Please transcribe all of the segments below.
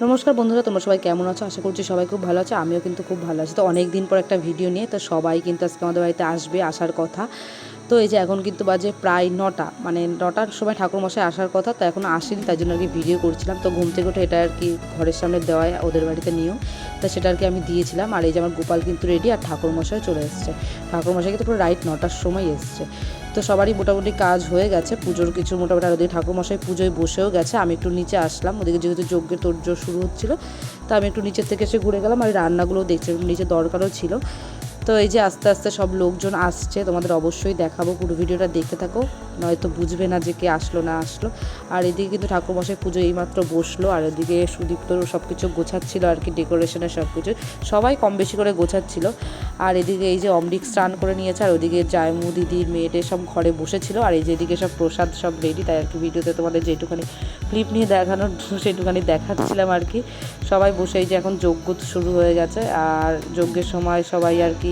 নমস্কার বন্ধুরা, তোমরা সবাই কেমন আছো? আশা করছি সবাই খুব ভালো আছে। আমিও কিন্তু খুব ভালো আছি। তো অনেক দিন পর একটা ভিডিও নিয়ে তো সবাই কিন্তু আজকে আমাদের বাড়িতে আসবে, আসার কথা। তো এই যে এখন কিন্তু বাজে প্রায় 9টা, মানে 9টার সময় ঠাকুরমশাই আসার কথা, তো এখনও আসেনি, তাই জন্য আর কি ভিডিও করছিলাম। তো ঘুম থেকে উঠে এটা আর কি ঘরের সামনে দেওয়ায় ওদের বাড়িতে নিয়েও, তো সেটা আর কি আমি দিয়েছিলাম। আর এই যে আমার গোপাল কিন্তু রেডি, আর ঠাকুরমশাই চলে এসছে। ঠাকুরমশাই কিন্তু পুরো রাইট 9টার সময় এসছে। তো সবারই মোটামুটি কাজ হয়ে গেছে, পুজোর কিছু মোটামুটি। আর ওদিকে ঠাকুরমশাই পুজোয় বসেও গেছে। আমি একটু নিচে আসলাম, ওদিকে যেহেতু যজ্ঞের তোড়জোড় শুরু হচ্ছিলো, তো আমি একটু নিচের থেকে এসে ঘুরে গেলাম। আর রান্নাগুলোও দেখছি, নিচে দরকারও ছিল। তো এই যে আস্তে আস্তে সব লোকজন আসছে, তোমাদের অবশ্যই দেখাবো, পুরো ভিডিওটা দেখতে থাকো, নয়তো বুঝবে না যে কে আসলো না আসলো। আর এদিকে কিন্তু ঠাকুরমশাই পুজো এইমাত্র বসলো, আর এদিকে সুদীপ্তর সব কিছু গোছাচ্ছিলো আর কি, ডেকোরেশনের সব কিছু সবাই কম বেশি করে গোছাচ্ছিল। আর এদিকে এই যে অমৃত স্নান করে নিয়েছে, আর ওদিকে জায়মু দিদির মেয়েদের সব ঘরে বসেছিল। আর এই যে এদিকে সব প্রসাদ সব রেডি, তাই আর কি ভিডিওতে তোমাদের যেটুখানি ক্লিপ নিয়ে দেখানোর সেটুখানি দেখাচ্ছিলাম আর কি। সবাই বসে, এই যে এখন যজ্ঞ শুরু হয়ে গেছে, আর যজ্ঞের সময় সবাই আর কি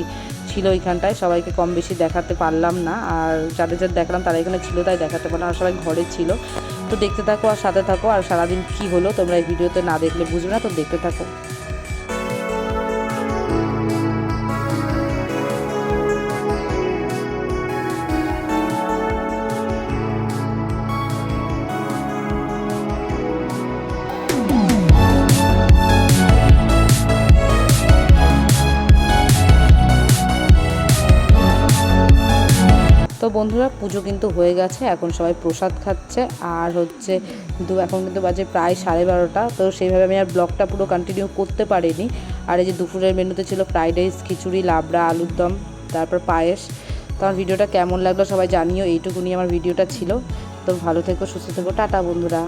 ছিল ওইখানটায়, সবাইকে কম বেশি দেখাতে পারলাম না। আর যাদের যাদের দেখালাম তারা এখানে ছিল, তাই দেখাতে পারলাম। আর সবাই ঘরে ছিল। তো দেখতে থাকো আর সাথে থাকো। আর সারাদিন কী হলো তোমরা এই ভিডিওতে না দেখলে বুঝবে না, তো দেখতে থাকো। তো বন্ধুরা, পুজো কিন্তু হয়ে গেছে, এখন সবাই প্রসাদ খাচ্ছে। আর হচ্ছে এখন কিন্তু বাজে প্রায় 12:30। তো সেইভাবে আমি আর ব্লগটা পুরো কন্টিনিউ করতে পারিনি। আর এই যে দুপুরের মেনুতে ছিল ফ্রাইড রাইস, খিচুড়ি, লাবড়া, আলুর দম, তারপর পায়েস। তো আমার ভিডিওটা কেমন লাগলো সবাই জানিও। এইটুকুনি আমার ভিডিওটা ছিল। তো ভালো থেকো, সুস্থ থেকো, টাটা বন্ধুরা।